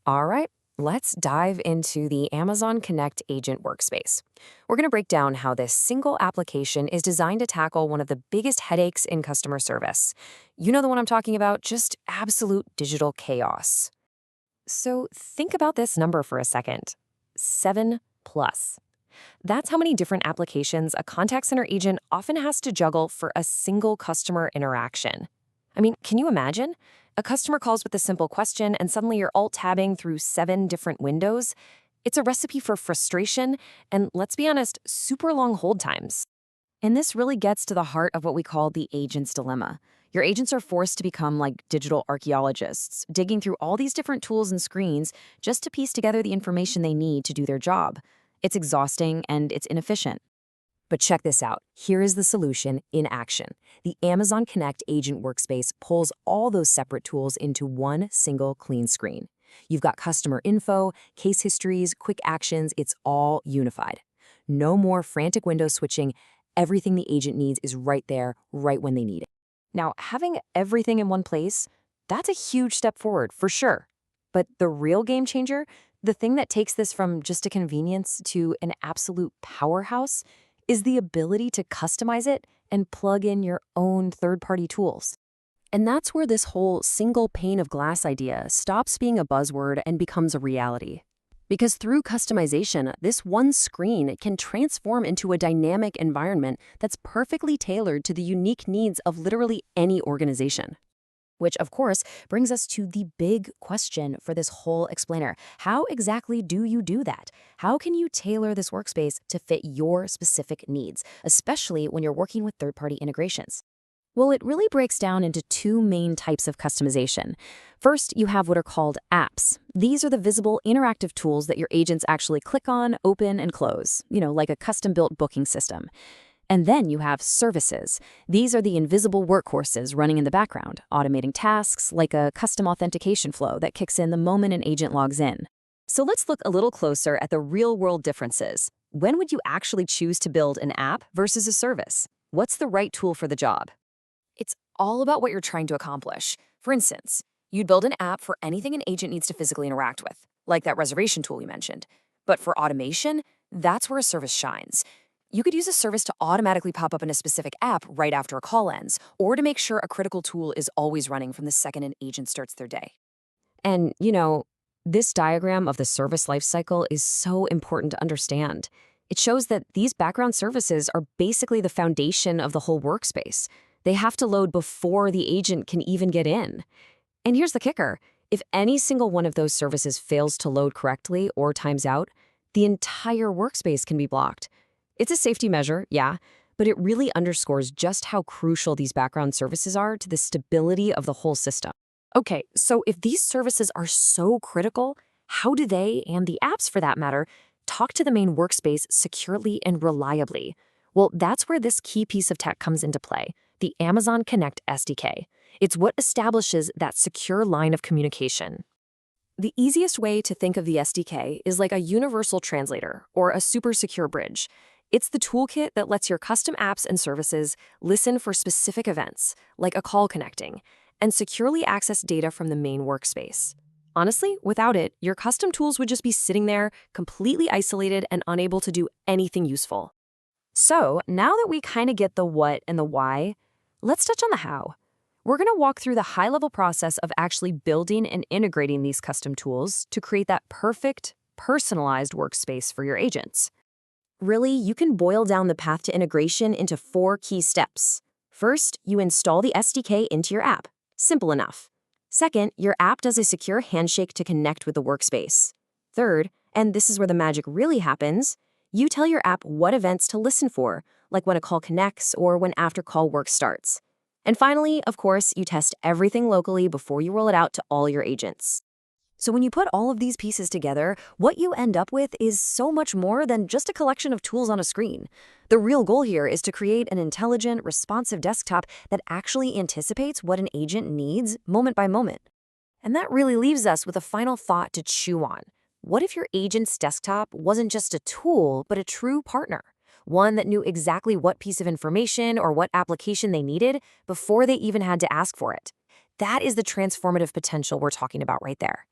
All right, let's dive into the Amazon Connect Agent Workspace. We're going to break down how this single application is designed to tackle one of the biggest headaches in customer service. You know the one I'm talking about, just absolute digital chaos. So think about this number for a second. 7 plus. That's how many different applications a contact center agent often has to juggle for a single customer interaction. I mean, can you imagine? A customer calls with a simple question and suddenly you're alt-tabbing through 7 different windows. It's a recipe for frustration and, let's be honest, super long hold times. And this really gets to the heart of what we call the agent's dilemma. Your agents are forced to become like digital archaeologists, digging through all these different tools and screens just to piece together the information they need to do their job. It's exhausting and it's inefficient. But check this out. Here is the solution in action. The Amazon Connect Agent Workspace pulls all those separate tools into one single clean screen. You've got customer info, case histories, quick actions, it's all unified. No more frantic window switching. Everything the agent needs is right there, right when they need it. Now, having everything in one place, that's a huge step forward, for sure. But the real game changer, the thing that takes this from just a convenience to an absolute powerhouse, is the ability to customize it and plug in your own third-party tools. And that's where this whole single pane of glass idea stops being a buzzword and becomes a reality. Because through customization, this one screen can transform into a dynamic environment that's perfectly tailored to the unique needs of literally any organization. Which, of course, brings us to the big question for this whole explainer. How exactly do you do that? How can you tailor this workspace to fit your specific needs, especially when you're working with third-party integrations? Well, it really breaks down into 2 main types of customization. First, you have what are called apps. These are the visible interactive tools that your agents actually click on, open, and close, like a custom-built booking system. And then you have services. These are the invisible workhorses running in the background, automating tasks like a custom authentication flow that kicks in the moment an agent logs in. So let's look a little closer at the real-world differences. When would you actually choose to build an app versus a service? What's the right tool for the job? It's all about what you're trying to accomplish. For instance, you'd build an app for anything an agent needs to physically interact with, like that reservation tool you mentioned. But for automation, that's where a service shines. You could use a service to automatically pop up in a specific app right after a call ends, or to make sure a critical tool is always running from the second an agent starts their day. And, this diagram of the service lifecycle is so important to understand. It shows that these background services are basically the foundation of the whole workspace. They have to load before the agent can even get in. And here's the kicker. If any single one of those services fails to load correctly or times out, the entire workspace can be blocked. It's a safety measure, yeah, but it really underscores just how crucial these background services are to the stability of the whole system. Okay, so if these services are so critical, how do they, and the apps for that matter, talk to the main workspace securely and reliably? Well, that's where this key piece of tech comes into play, the Amazon Connect SDK. It's what establishes that secure line of communication. The easiest way to think of the SDK is like a universal translator or a super secure bridge. It's the toolkit that lets your custom apps and services listen for specific events, like a call connecting, and securely access data from the main workspace. Honestly, without it, your custom tools would just be sitting there, completely isolated and unable to do anything useful. So, now that we kind of get the what and the why, let's touch on the how. We're going to walk through the high-level process of actually building and integrating these custom tools to create that perfect, personalized workspace for your agents. Really, you can boil down the path to integration into 4 key steps. First, you install the SDK into your app. Simple enough. Second, your app does a secure handshake to connect with the workspace. Third, and this is where the magic really happens, you tell your app what events to listen for, like when a call connects or when after-call work starts. And finally, of course, you test everything locally before you roll it out to all your agents. So when you put all of these pieces together, what you end up with is so much more than just a collection of tools on a screen. The real goal here is to create an intelligent, responsive desktop that actually anticipates what an agent needs moment by moment. And that really leaves us with a final thought to chew on. What if your agent's desktop wasn't just a tool, but a true partner? One that knew exactly what piece of information or what application they needed before they even had to ask for it. That is the transformative potential we're talking about right there.